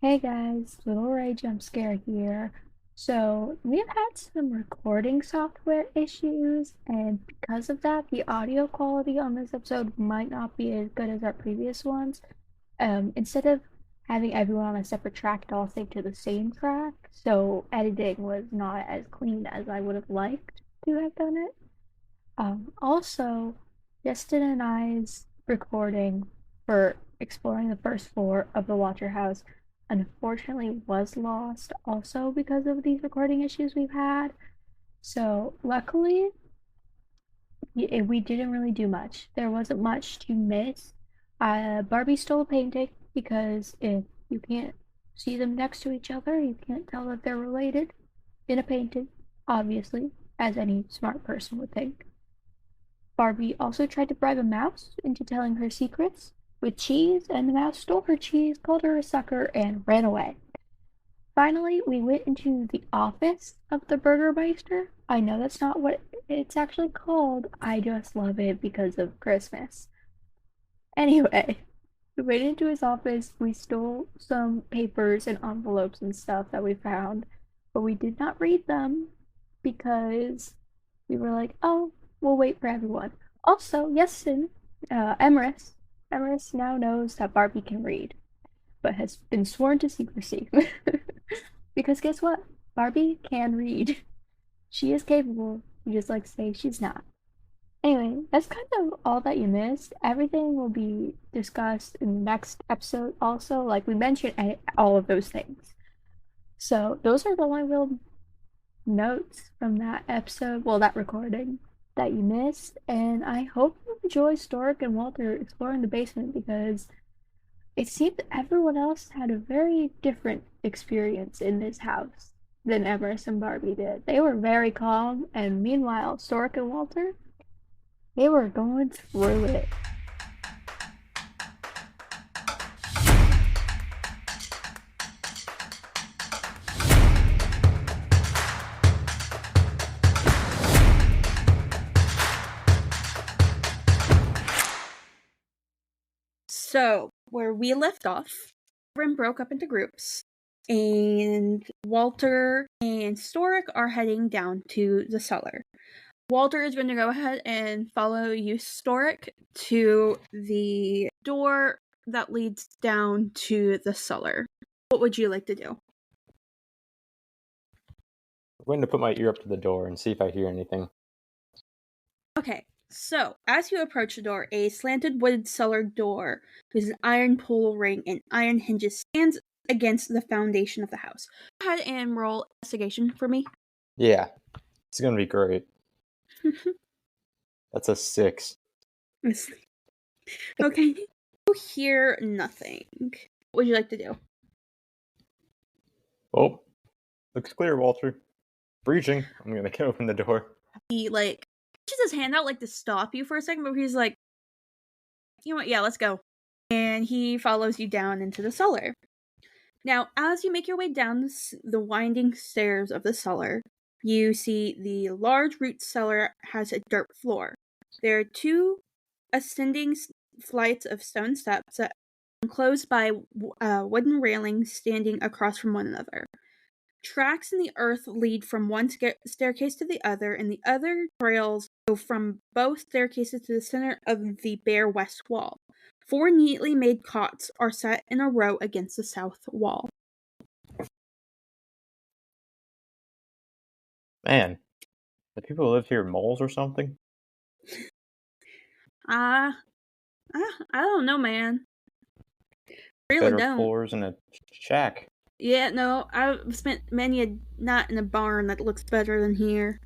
Hey guys, little Ray jump scare here. So, we've had some recording software issues, and because of that, the audio quality on this episode might not be as good as our previous ones. Instead of having everyone on a separate track, it all saved to the same track, so editing was not as clean as I would have liked to have done it. Also, Justin and I's recording for exploring the first floor of the Waltar house unfortunately was lost also because of these recording issues we've had. So, luckily, we didn't really do much. There wasn't much to miss. Barbie stole a painting because if you can't see them next to each other, you can't tell that they're related in a painting, obviously, as any smart person would think. Barbie also tried to bribe a mouse into telling her secrets with cheese, and the mouse stole her cheese, called her a sucker, and ran away. Finally, we went into the office of the Burgermeister. I know that's not what it's actually called, I just love it because of Christmas. Anyway, we went into his office, we stole some papers and envelopes and stuff that we found, but we did not read them because we were like, oh, we'll wait for everyone. Also, Yeston, Emerus now knows that Barbie can read, but has been sworn to secrecy. Because guess what? Barbie can read. She is capable. You just like to say she's not. Anyway, that's kind of all that you missed. Everything will be discussed in the next episode also. Like we mentioned all of those things. So those are the only real notes from that episode, well, that recording that you missed. And I hope you enjoy Stork and Walter exploring the basement because it seemed everyone else had a very different experience in this house than Emerson and Barbie did. They were very calm, and meanwhile, Stork and Walter, they were going through it. So, where we left off, everyone broke up into groups, and Walter and Storic are heading down to the cellar. Walter is going to go ahead and follow you, Storic, to the door that leads down to the cellar. What would you like to do? I'm going to put my ear up to the door and see if I hear anything. Okay, so as you approach the door, a slanted wood cellar door with an iron pull ring and iron hinges stands against the foundation of the house. Go ahead and roll investigation for me. Yeah, it's going to be great. That's a 6. Okay, you hear nothing. What would you like to do? Oh, looks clear, Walter. Breaching. I'm going to open the door. He, reaches his hand out, to stop you for a second, but he's like, you know what, yeah, let's go. And he follows you down into the cellar. Now, as you make your way down the winding stairs of the cellar, you see the large root cellar has a dirt floor. There are 2 ascending flights of stone steps that are enclosed by wooden railings standing across from one another. Tracks in the earth lead from one staircase to the other, and the other trails go from both staircases to the center of the bare west wall. 4 neatly made cots are set in a row against the south wall. Man, the people who live here moles or something? I don't know, man. Really Better don't. floors in a shack. Yeah, no, I've spent many a night in a barn that looks better than here.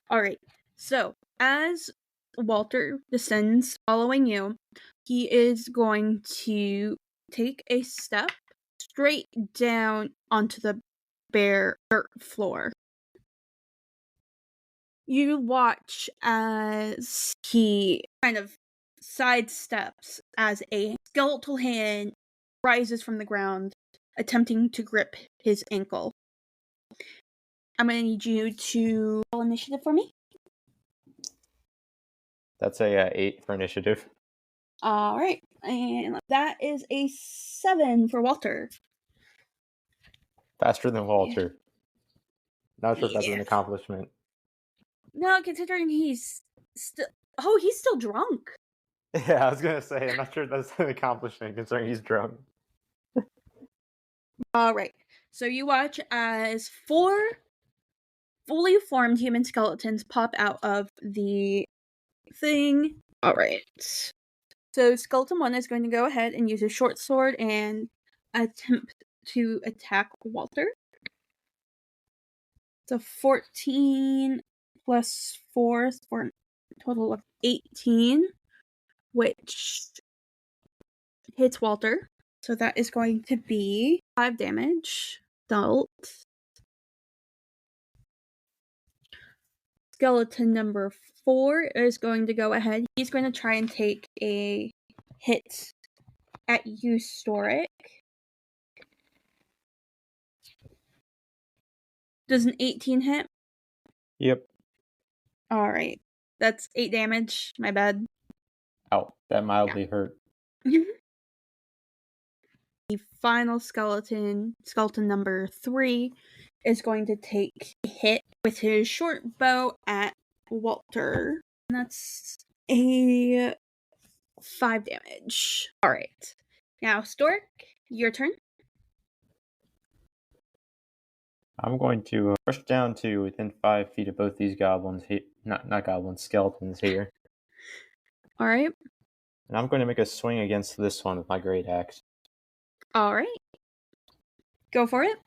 Alright, so as Walter descends following you, he is going to take a step straight down onto the bare dirt floor. You watch as he kind of sidesteps as a skeletal hand rises from the ground, attempting to grip his ankle. I'm going to need you to roll initiative for me. That's a 8 for initiative. Alright. And that is a 7 for Walter. Faster than Walter. Not sure if that's an Yeah. accomplishment. No, considering he's still... Oh, he's still drunk. Yeah, I was gonna say, I'm not sure if that's an accomplishment considering he's drunk. Alright, so you watch as 4 fully formed human skeletons pop out of the thing. Alright. So skeleton 1 is going to go ahead and use a short sword and attempt to attack Walter. So 14 plus 4 for a total of 18, which hits Walter. So that is going to be 5 damage dealt. Skeleton number 4 is going to go ahead. He's going to try and take a hit at you, Storic. Does an 18 hit? Yep. Alright. That's 8 damage. My bad. Ow, that mildly hurt. The final skeleton number 3, is going to take a hit with his short bow at Walter. And that's a 5 damage. Alright. Now, Stork, your turn. I'm going to rush down to within 5 feet of both these goblins here. Not goblins, skeletons here. Alright. And I'm going to make a swing against this one with my great axe. Alright. Go for it.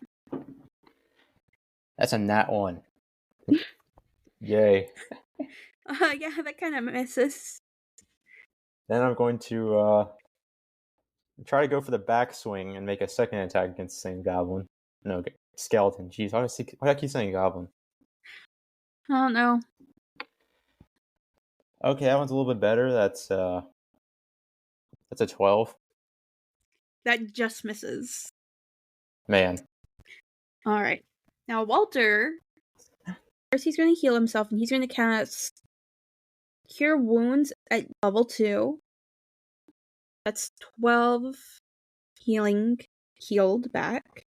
That's a nat 1. Yay. Yeah, that kind of misses. Then I'm going to try to go for the backswing and make a second attack against the same goblin. No, skeleton. Jeez, why do I keep saying goblin? I don't know. Okay, that one's a little bit better. That's a 12. That just misses. Man. Alright. Now, Walter, first he's going to heal himself, and he's going to cast Cure Wounds at level 2. That's 12 healed back.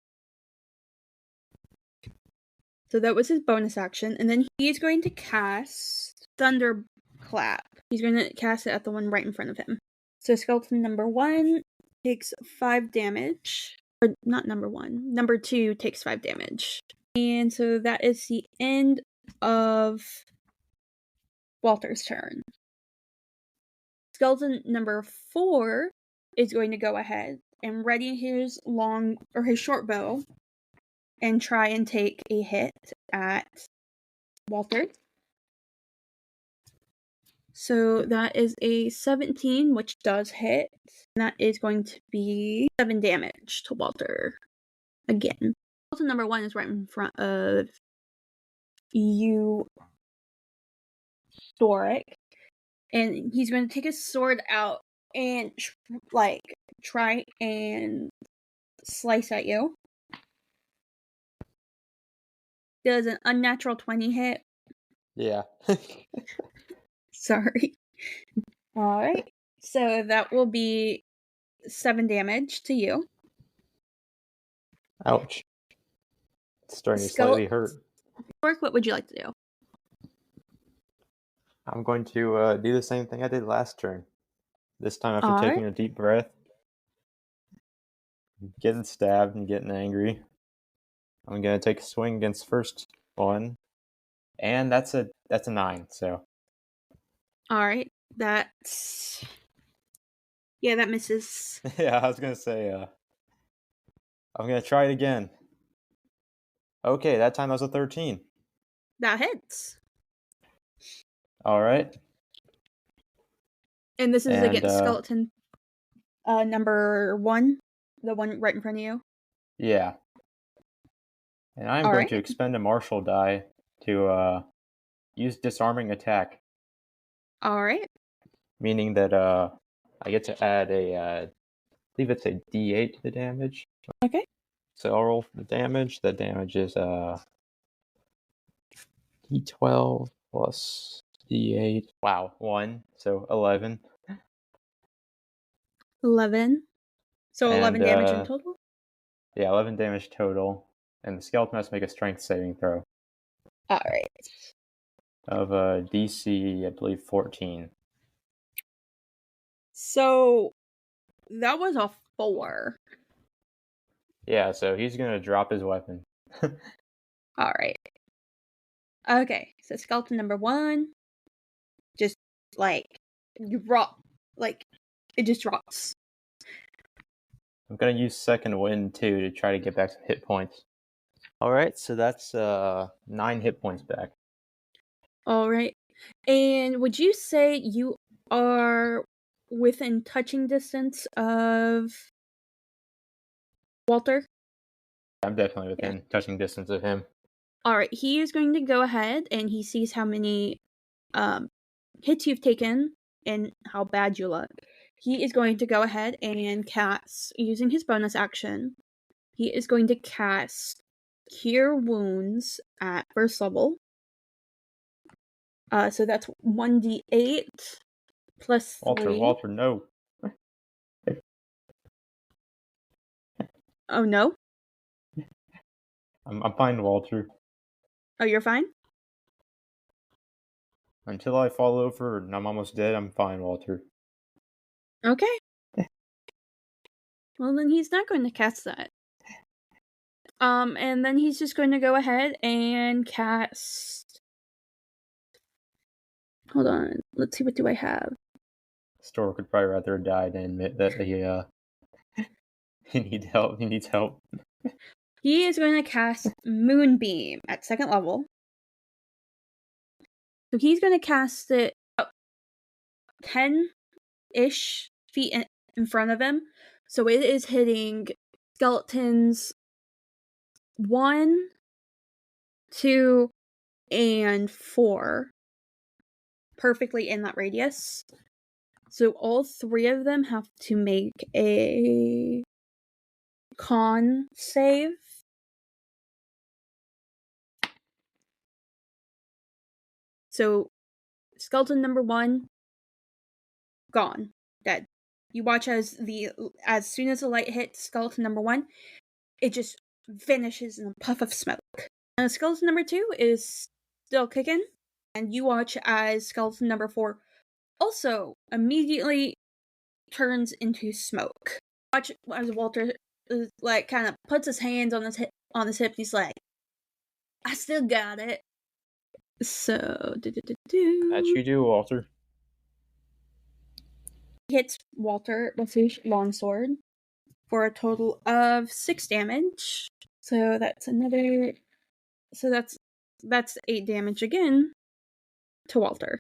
So that was his bonus action. And then he's going to cast Thunderclap. He's going to cast it at the one right in front of him. So skeleton number 1 takes 5 damage. Or not number 1. Number 2 takes 5 damage. And so that is the end of Walter's turn. Skeleton number 4 is going to go ahead and ready his short bow and try and take a hit at Walter. So that is a 17, which does hit. And that is going to be 7 damage to Walter. Again. Skeleton number 1 is right in front of you, Storic. And he's going to take his sword out and try and slice at you. Does an unnatural 20 hit? Yeah. Sorry. Alright. So that will be 7 damage to you. Ouch. It's starting to slightly hurt. Work, what would you like to do? I'm going to do the same thing I did last turn. This time after taking a deep breath. Getting stabbed and getting angry. I'm going to take a swing against the first one. And that's a 9, so. Alright. That's... Yeah, that misses. Yeah, I was going to say, I'm going to try it again. Okay, that time that was a 13. That hits. Alright. And this is against skeleton number 1? The one right in front of you? Yeah. And I'm going to expend a martial die to use disarming attack. Alright. Meaning that I get to add I believe it's a D8 to the damage. Okay. So I'll roll for the damage. The damage is D12 plus D8. Wow, 1. So 11. 11. So 11 And, damage in total? Yeah, 11 damage total. And the skeleton has to make a strength saving throw Alright. of DC, I believe, 14. So that was a 4. Yeah, so he's going to drop his weapon. Alright. Okay, so skeleton number 1 just drop, it just drops. I'm going to use second wind too to try to get back some hit points. Alright, so that's 9 hit points back. Alright. And would you say you are within touching distance of Walter? I'm definitely within touching distance of him. Alright, he is going to go ahead and he sees how many hits you've taken and how bad you look. He is going to go ahead and cast, using his bonus action, he is going to cast Cure Wounds at first level. So that's 1d8 plus 3. Walter, no. Oh, no? I'm fine, Walter. Oh, you're fine? Until I fall over and I'm almost dead, I'm fine, Walter. Okay. Well, then he's not going to cast that. And then he's just going to go ahead and cast... Hold on. Let's see, what do I have? Stork would probably rather die than admit that he needs help. He needs help. He is going to cast Moonbeam at second level. So he's going to cast it 10-ish feet in front of him. So it is hitting skeletons 1, 2, and 4 perfectly in that radius. So all 3 of them have to make a con save. So skeleton number 1, gone, dead. You watch as soon as the light hits skeleton number 1, it just vanishes in a puff of smoke. And skeleton number 2 is still kicking, and you watch as skeleton number 4 also immediately turns into smoke. Watch as Walter kind of puts his hands on his hip, and he's like, "I still got it." So, That you do, Walter. Hits Walter with his longsword for a total of 6 damage. So that's another. So that's 8 damage again to Walter.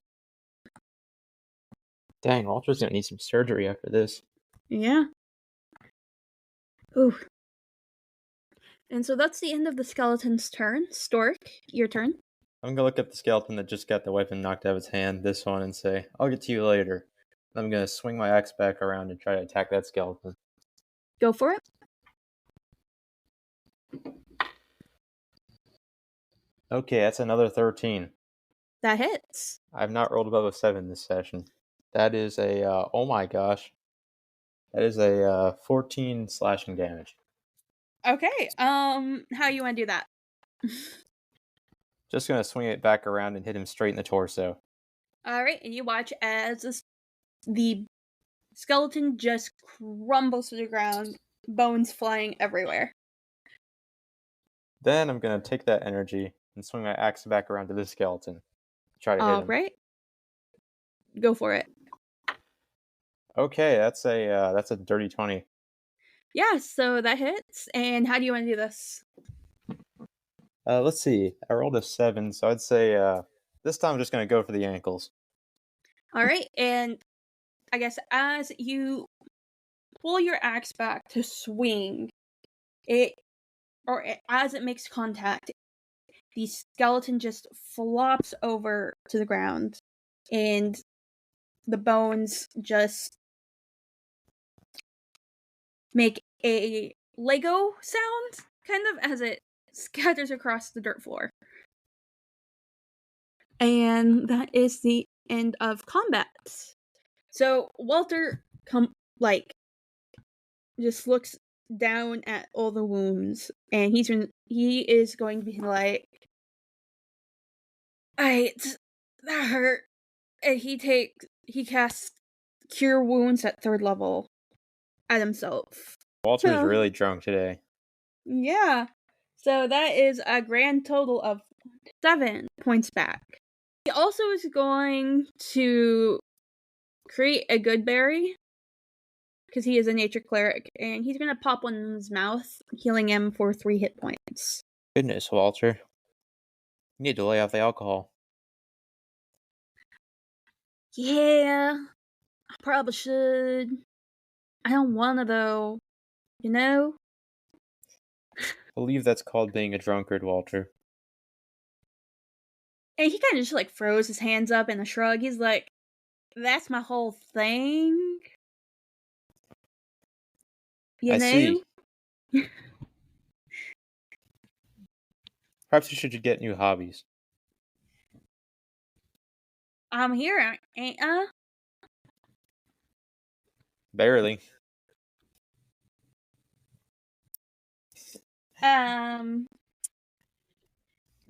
Dang, Walter's gonna need some surgery after this. Yeah. Ooh. And so that's the end of the skeleton's turn. Stork, your turn. I'm gonna look at the skeleton that just got the weapon knocked out of his hand, this one, and say, I'll get to you later. I'm gonna swing my axe back around and try to attack that skeleton. Go for it. Okay, that's another 13. That hits. I've not rolled above a 7 this session. That is a, oh my gosh. That is a 14 slashing damage. Okay, how you want to do that? Just gonna swing it back around and hit him straight in the torso. Alright, and you watch as the skeleton just crumbles to the ground, bones flying everywhere. Then I'm gonna take that energy and swing my axe back around to the skeleton. Try to hit him. Alright. Go for it. Okay, that's a dirty 20. Yeah, so that hits. And how do you want to do this? Let's see. I rolled a 7, so I'd say this time I'm just gonna go for the ankles. Alright, and I guess as you pull your axe back to swing, as it makes contact, the skeleton just flops over to the ground, and the bones just make a Lego sound, kind of, as it scatters across the dirt floor. And that is the end of combat. So Walter just looks down at all the wounds, and he is going to be like, "Alright, that hurt." And he casts Cure Wounds at 3rd level at himself. Walter's really drunk today. Yeah. So that is a grand total of 7 points back. He also is going to create a good berry, because he is a nature cleric, and he's going to pop one in his mouth, healing him for 3 hit points. Goodness, Walter. You need to lay off the alcohol. Yeah, I probably should. I don't want to, though. You know? I believe that's called being a drunkard, Walter. And he kind of just, like, throws his hands up in a shrug. He's like, that's my whole thing. You I know? see. Perhaps you should get new hobbies. I'm here, ain't I? Barely.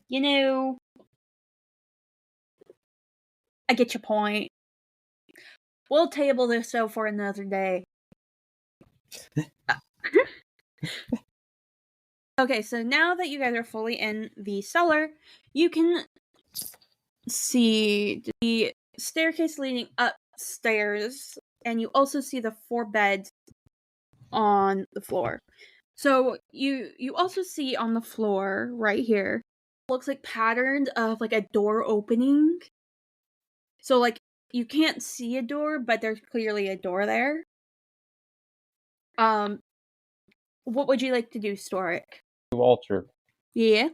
You know, I get your point. We'll table this though for another day. Okay, so now that you guys are fully in the cellar, you can see the staircase leading upstairs, and you also see the 4 beds on the floor. So you also see on the floor right here, looks like patterned of like a door opening. So like you can't see a door, but there's clearly a door there. What would you like to do, Storic? Walter, Yeah.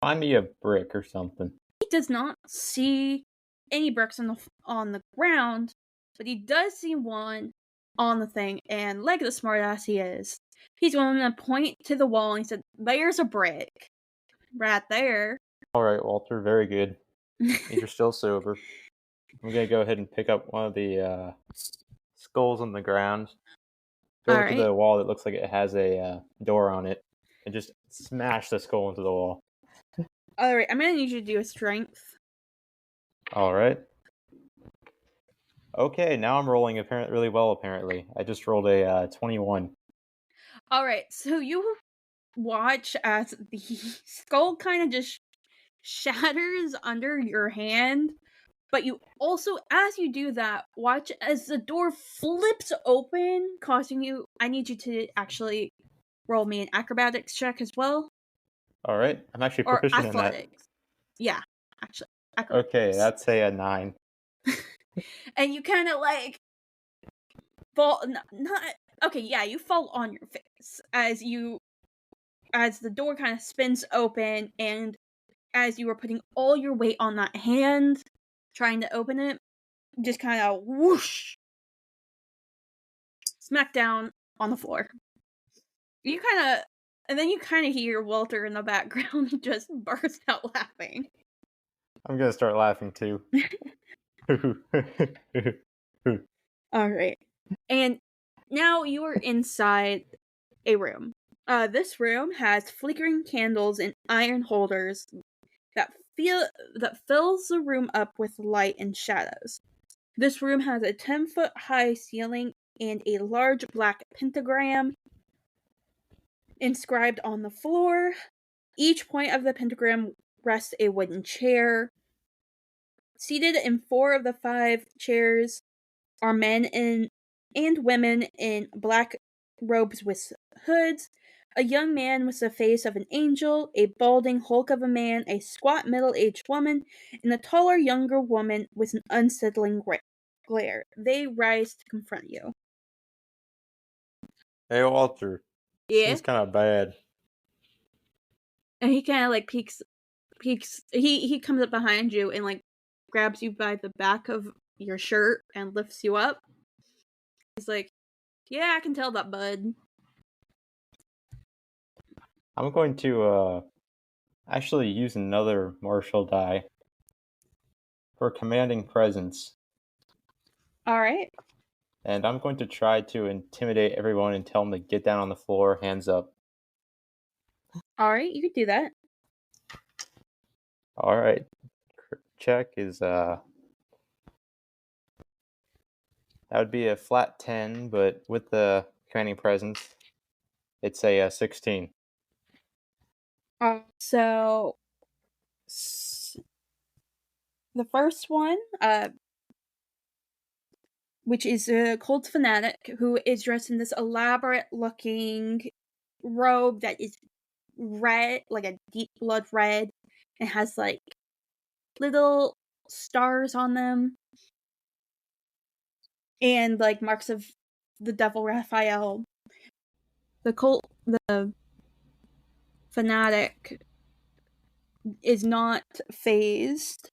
find me a brick or something. He does not see any bricks on the ground, but he does see one on the thing, and like the smartass he is, he's going to point to the wall and he said, "There's a brick. Right there." Alright, Walter, very good. You're still sober. I'm gonna go ahead and pick up one of the skulls on the ground. Go over to the wall that looks like it has a door on it, and just smash the skull into the wall. Alright, I'm gonna need you to do a strength. Alright. Okay, now I'm rolling really well, apparently. I just rolled a 21. Alright, so you watch as the skull kind of just shatters under your hand, but you also, as you do that, watch as the door flips open, causing you... I need you to actually roll me an acrobatics check as well. Alright, I'm actually Or proficient athletics. in that. Yeah, actually. Acrobatics. Okay, that's a 9. And you kind of like fall... Not... Okay, yeah, you fall on your face as the door kind of spins open, and as you were putting all your weight on that hand, trying to open it, just kind of whoosh, smack down on the floor. And then you kind of hear Walter in the background just burst out laughing. I'm gonna start laughing too. Alright. And now you are inside a room. This room has flickering candles and iron holders that fills the room up with light and shadows. This room has a 10-foot high ceiling and a large black pentagram inscribed on the floor. Each point of the pentagram rests a wooden chair. Seated in 4 of the 5 chairs are men and women in black robes with hoods, a young man with the face of an angel, a balding hulk of a man, a squat middle-aged woman, and a taller younger woman with an unsettling glare. They rise to confront you. Hey, Walter. Yeah? Seems kind of bad. And he kind of like peeks. He comes up behind you and like grabs you by the back of your shirt and lifts you up. He's like, "Yeah, I can tell that, bud." I'm going to actually use another martial die for commanding presence. Alright. and I'm going to try to intimidate everyone and tell them to get down on the floor, hands up. Alright, you can do that. Alright. Check is, that would be a flat 10, but with the commanding presence, it's a 16. So, the first one, which is a cult fanatic who is dressed in this elaborate-looking robe that is red, like a deep blood red, and has, like, little stars on them, and, like, marks of the devil Raphael. The fanatic is not phased.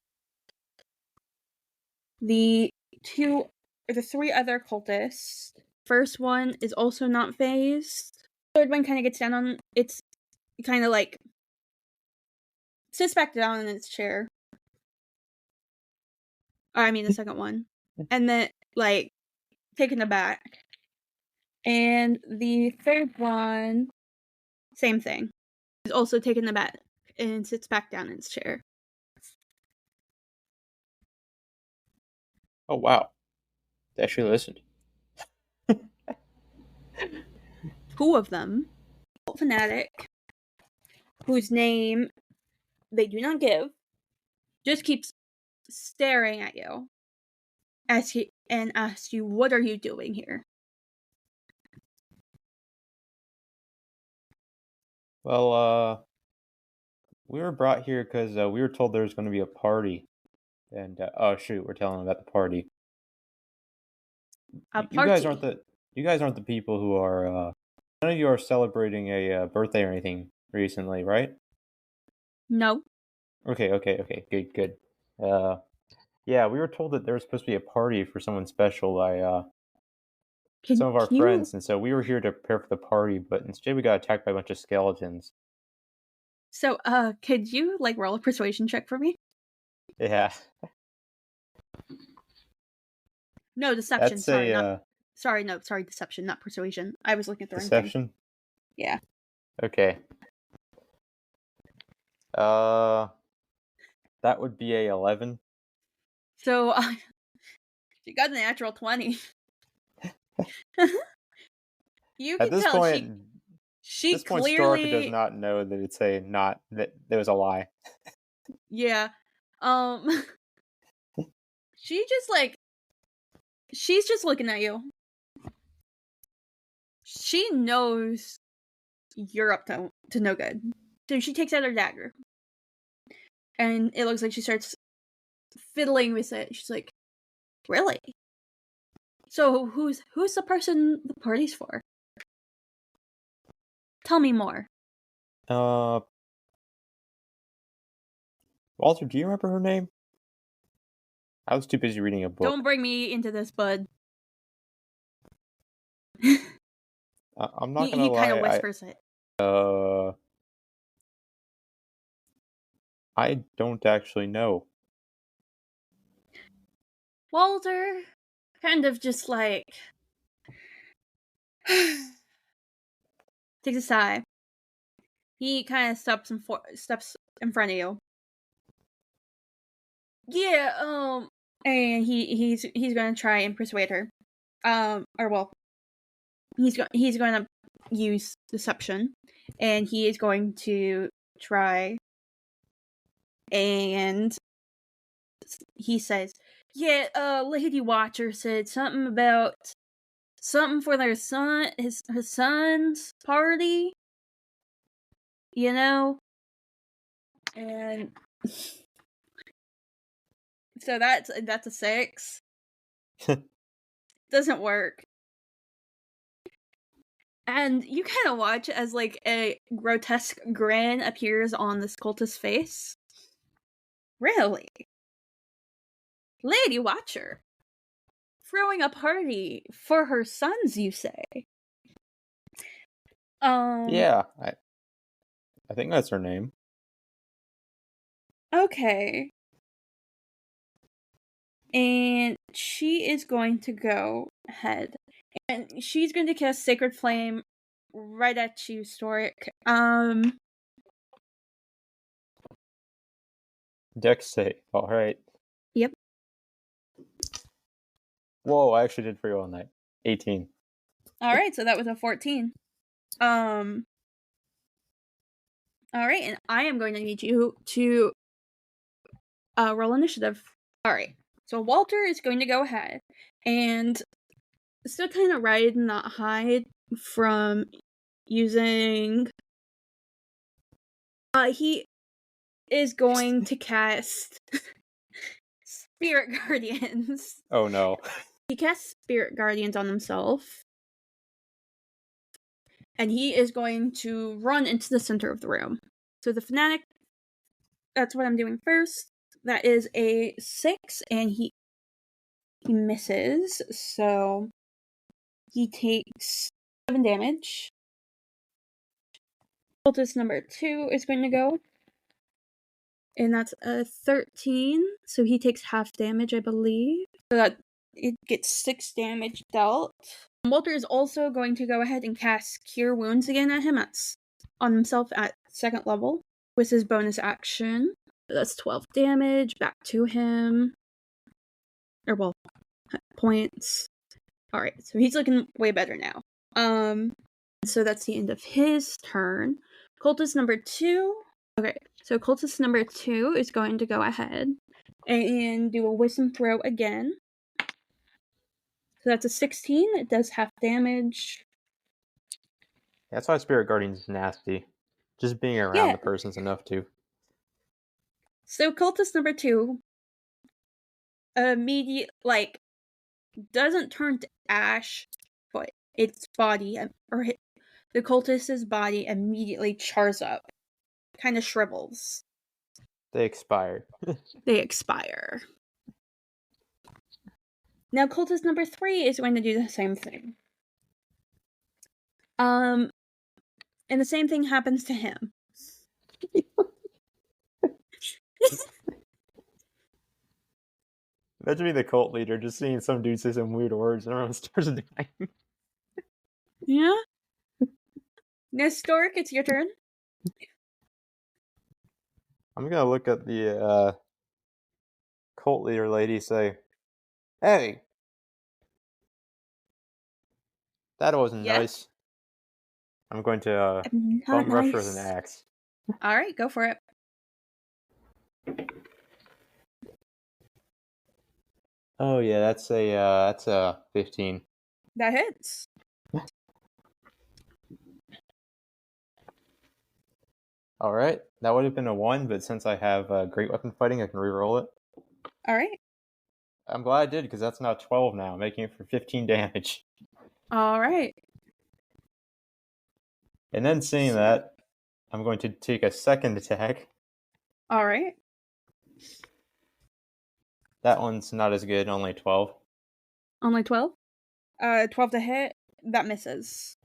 The three other cultists. First one is also not phased. Third one kind of gets down on it's kind of like sits back down in its chair. I mean the second one, and then like taken aback. And the third one, same thing. Is also taken aback and sits back down in its chair. Oh wow! They actually listened. Two of them, fanatic, whose name they do not give, just keeps staring at you and asks you, "What are you doing here?" Well, we were brought here because we were told there was going to be a party, and oh shoot, we're telling them about the party. A You guys party. aren't the people who are. None of you are celebrating a birthday or anything recently, right? No. Okay, good. Yeah, we were told that there was supposed to be a party for someone special by some of our Can you? friends, and so we were here to prepare for the party, but instead we got attacked by a bunch of skeletons. So, could you like roll a persuasion check for me? Yeah, No, deception. that's Sorry, a sorry, deception, not persuasion. I was looking at the wrong thing. deception. Yeah. Okay. That would be a 11. So, she got a natural 20. You At can this tell point, she Stork clearly does not know that it's a not that there was a lie. Yeah. She just like she's just looking at you. She knows you're up to no good. So she takes out her dagger. And it looks like she starts fiddling with it. She's like, "Really? So who's the person the party's for? Tell me more." Walter, do you remember her name? I was too busy reading a book. Don't bring me into this, bud. I'm not gonna lie. He kind of whispers it. I don't actually know. Walter kind of just like takes a sigh. He kind of steps in front of you. Yeah, and he's gonna try and persuade her. Or well, he's gonna use deception, and he is going to try. And he says, "Yeah, Lady Watcher said something about something for their son, his son's party. You know." And so that's a 6. Doesn't work. And you kind of watch as like a grotesque grin appears on this cultist's face. Really? Lady Watcher? Throwing a party for her sons, you say? Yeah, I think that's her name. Okay. And she is going to go ahead. And she's going to cast Sacred Flame right at you, Stork. Dex save. Alright. Yep. Whoa, I actually did pretty well on that. 18. Alright, so that was a 14. Alright, and I am going to need you to roll initiative. Alright, so Waltar is going to go ahead and still kind of riding that hide from using... he is going to cast Spirit Guardians. Oh no. He casts Spirit Guardians on himself. And he is going to run into the center of the room. So the Fanatic, that's what I'm doing first. That is a 6, and he misses. So he takes 7 damage. Cultist number 2 is going to go. And that's a 13. So he takes half damage, I believe. So that it gets 6 damage dealt. Waltar is also going to go ahead and cast Cure Wounds again at him on himself at 2nd level with his bonus action. So that's 12 damage back to him. Or, well, points. Alright, so he's looking way better now. So that's the end of his turn. Cultist number 2. Okay, so Cultist number 2 is going to go ahead and do a Wisdom throw again. So that's a 16. It does half damage. That's why Spirit Guardian is nasty. Just being around the person's enough too. So Cultist number 2 doesn't turn to ash, but its body, or the cultist's body immediately chars up. Kind of shrivels. They expire. They expire. Now cultist number 3 is going to do the same thing. And the same thing happens to him. Imagine being the cult leader, just seeing some dude say some weird words and everyone starts dying. Yeah? Now, Stork, it's your turn. I'm gonna look at the cult leader lady, say, "Hey, that wasn't nice." I'm going to bum rush her with an axe. Alright, go for it. Oh yeah, that's a 15. That hits. Alright, that would have been a 1, but since I have great weapon fighting, I can reroll it. Alright. I'm glad I did, because that's now 12 now, making it for 15 damage. Alright. And then seeing that, I'm going to take a second attack. Alright. That one's not as good, only 12. Only 12? 12 to hit, that misses.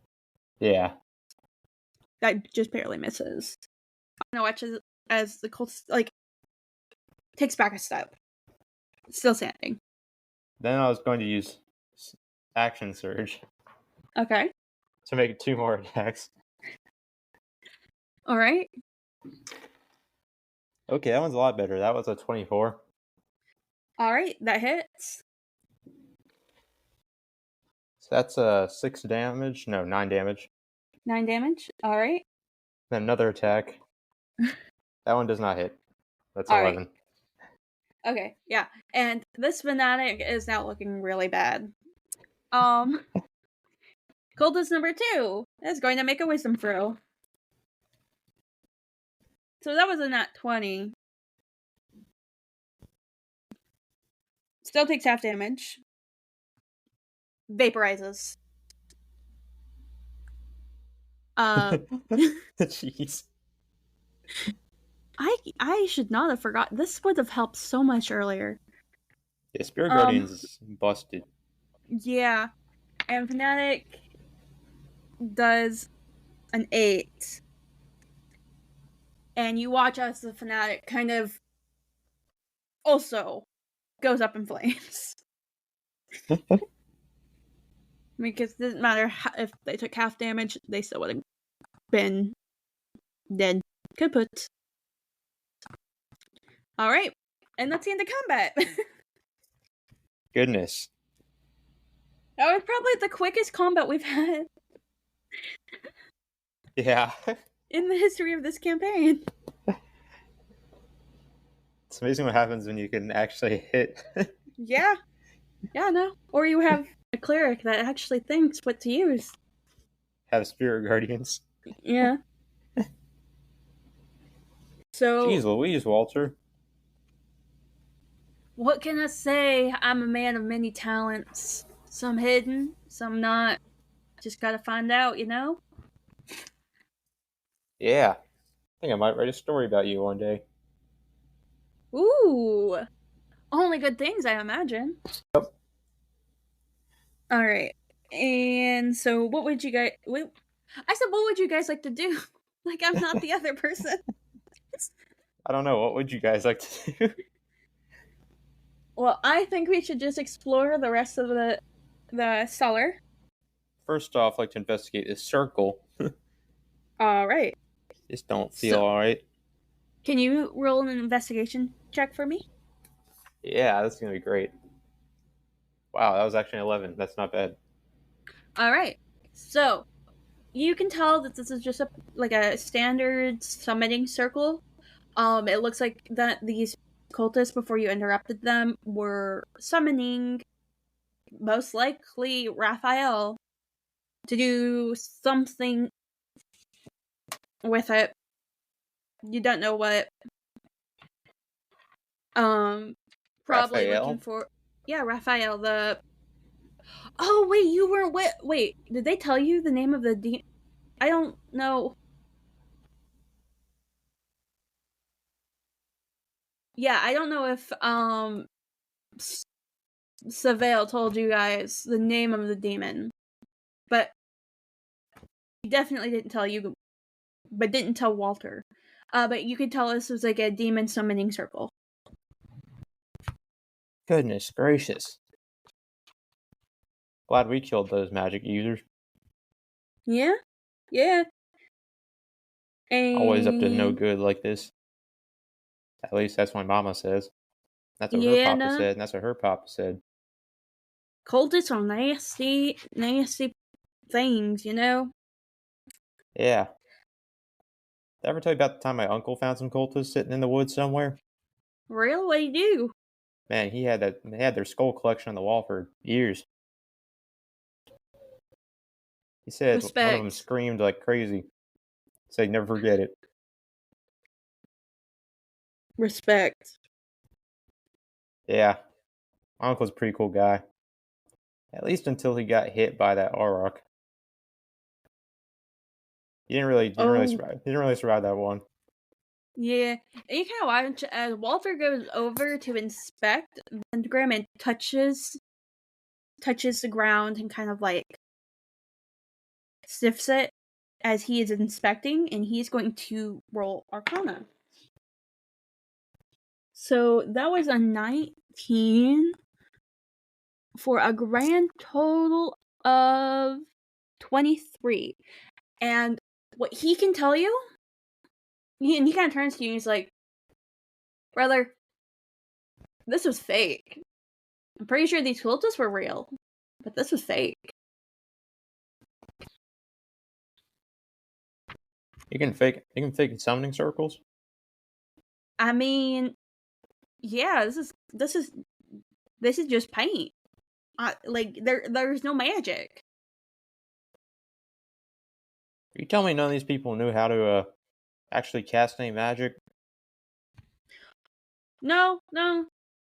Yeah. That just barely misses. No, watch as the Colts, takes back a step. Still standing. Then I was going to use Action Surge. Okay. To make 2 more attacks. Alright. Okay, that one's a lot better. That was a 24. Alright, that hits. So that's 6 damage. No, 9 damage. 9 damage. Alright. Then another attack. That one does not hit. That's All 11. Right. Okay, yeah. And this fanatic is now looking really bad. Cultist number 2 is going to make a wisdom throw. So that was a nat 20. Still takes half damage. Vaporizes. Jeez. I should not have forgot. This would have helped so much earlier. Yeah, Spirit Guardian's busted. Yeah. And Fanatic does an 8. And you watch as the Fanatic kind of also goes up in flames. Because it doesn't matter if they took half damage, they still would have been dead. Kaput. Alright, and that's the end of combat. Goodness. That was probably the quickest combat we've had. Yeah. In the history of this campaign. It's amazing what happens when you can actually hit. Yeah. Yeah, no. Or you have a cleric that actually thinks what to use. Have spirit guardians. Yeah. So. Jeez Louise, Walter. What can I say? I'm a man of many talents. Some hidden, some not. Just gotta find out, you know? Yeah. I think I might write a story about you one day. Ooh. Only good things, I imagine. Yep. Alright. And so what would you guys... I said, what would you guys like to do? Like, I'm not the other person. I don't know. What would you guys like to do? Well, I think we should just explore the rest of the cellar. First off, I'd like to investigate this circle. Alright. Just don't feel alright. Can you roll an investigation check for me? Yeah, that's going to be great. Wow, that was actually 11. That's not bad. Alright. So, you can tell that this is just a standard summoning circle. It looks like that these cultists, before you interrupted them, were summoning, most likely, Raphael to do something with it. You don't know what. Probably Raphael? looking for... Yeah, Raphael, the... Oh, wait, you weren't... Wait, did they tell you the name of the demon? I don't know. Yeah, I don't know if, Savale told you guys the name of the demon. But he definitely didn't tell you, but didn't tell Walter. But you could tell this was like a demon summoning circle. Goodness gracious. Glad we killed those magic users. Yeah? Yeah. And... Always up to no good like this. At least that's what my mama says. That's what her papa said, and that's what her papa said. Cultists are nasty, nasty things, you know? Yeah. Did I ever tell you about the time my uncle found some cultists sitting in the woods somewhere? Really? What do you do? Man, they had their skull collection on the wall for years. He said one of them screamed like crazy. So he'd never forget it. Respect. Yeah. My uncle's a pretty cool guy. At least until he got hit by that Auroch. He didn't really survive that one. Yeah, and you kind of watch as Walter goes over to inspect the pentagram and touches the ground and kind of like sniffs it as he is inspecting, and he's going to roll Arcana. So that was a 19 for a grand total of 23. And what he can tell you, he kind of turns to you and he's like, brother, this was fake. I'm pretty sure these cultists were real, but this was fake. You can fake summoning circles? I mean, yeah, this is just paint. Like there's no magic. You tell me none of these people knew how to actually cast any magic? No.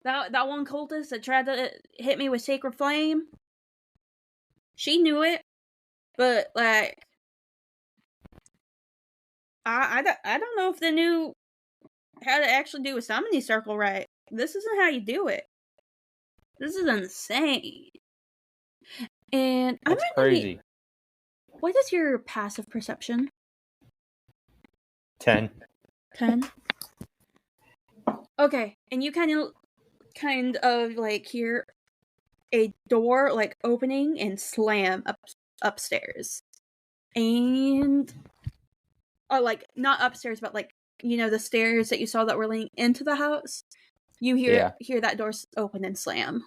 That one cultist that tried to hit me with Sacred Flame, she knew it, but like I don't know if they knew how to actually do a summoning circle right. This isn't how you do it. This is insane. And that's crazy. What is your passive perception? 10. 10. Okay, and you kind of kind of like hear a door like opening and slam upstairs. And like not upstairs, but like, you know, the stairs that you saw that were leading into the house. You hear that door open and slam.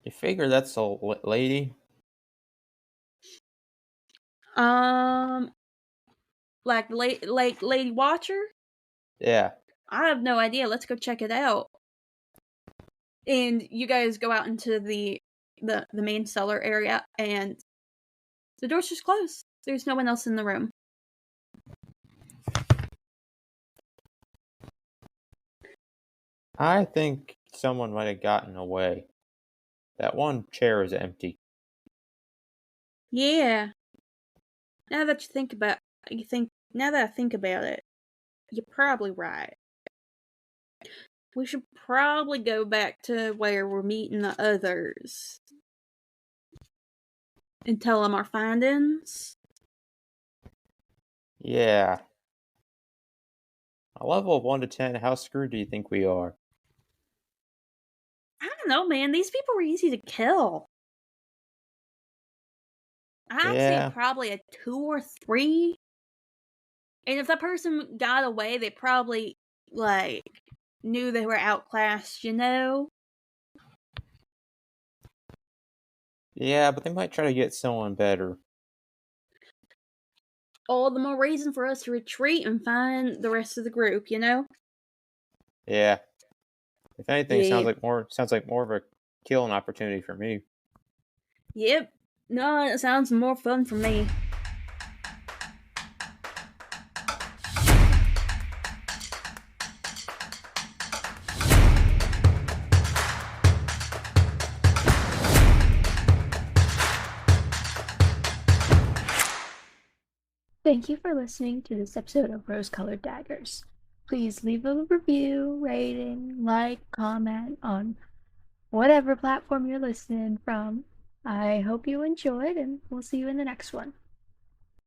You figure that's a lady? Like Lady Watcher? Yeah. I have no idea. Let's go check it out. And you guys go out into the main cellar area, and the door's just closed. There's no one else in the room. I think someone might have gotten away. That one chair is empty. Yeah. Now that I think about it, you're probably right. We should probably go back to where we're meeting the others and tell them our findings. Yeah. A level of 1 to 10, how screwed do you think we are? I don't know, man. These people were easy to kill. I'd say probably a 2 or 3. And if that person got away, they probably, like, knew they were outclassed, you know? Yeah, but they might try to get someone better. All the more reason for us to retreat and find the rest of the group, you know? Yeah. If anything, it sounds like more of a killing opportunity for me. Yep. No, it sounds more fun for me. Thank you for listening to this episode of Rose Colored Daggers. Please leave a review, rating, like, comment on whatever platform you're listening from. I hope you enjoyed, and we'll see you in the next one.